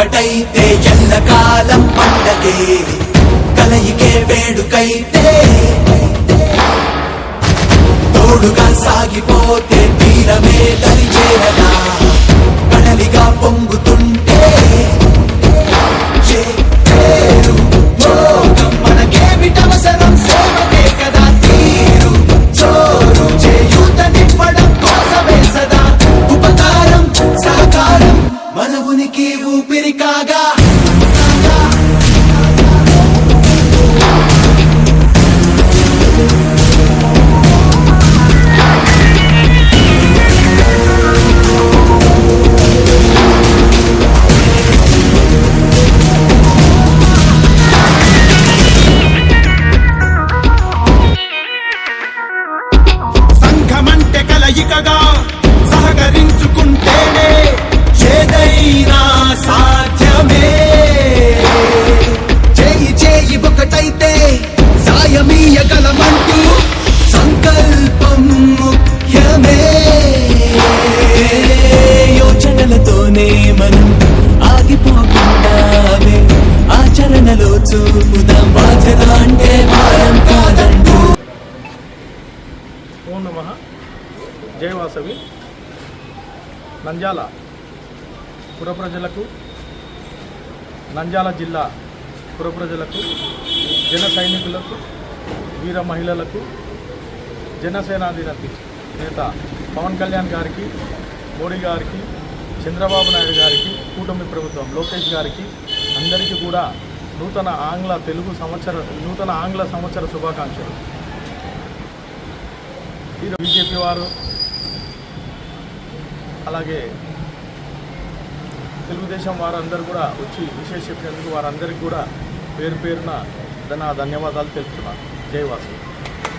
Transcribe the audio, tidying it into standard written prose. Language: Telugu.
ఒకటైతే ఎల్లకాలం పండగే కలయికే వేడుకైతే తోడుగా సాగిపోతే తీరమే దరిచేరగా కడలిగా పొంగుతుంటే మనకేమిటవసరం సేవకే కదా తీరు చోరు చేయూత నింపడం కోసమే సదా ఉపకారం సహకారం మన ఉనికి ఊపిరి కాగా కలయికగా సహకరించుకుంటేనే ఏదైనా సాధ్యమే. చేయి చేయి ఒకటైతే సాయమీయగలమంటూ సంకల్పం ముఖ్యమే. యోచనలతోనే మనం ఆగిపోకుండానే ఆచరణలో చూపుదాం బాధ్యత అంటే భారం కాదంటూ. ఓం నమః. జై వాసవి. నంద్యాల పుర ప్రజలకు, నంద్యాల జిల్లా పుర ప్రజలకు, జన సైనికులకు, వీర మహిళలకు, జనసేనాధిపతి నేత పవన్ కళ్యాణ్ గారికి, మోడీ గారికి, చంద్రబాబు నాయుడు గారికి, కూటమి ప్రభుత్వం లోకేష్ గారికి అందరికీ కూడా నూతన ఆంగ్ల సంవత్సర శుభాకాంక్షలు. బీజేపీ వారు అలాగే తెలుగుదేశం వారందరూ కూడా వచ్చి విశేష చెప్పినందుకు వారందరికీ కూడా పేరు పేరున ధన్యవాదాలు తెలుపుతున్నాను. జై వాసు.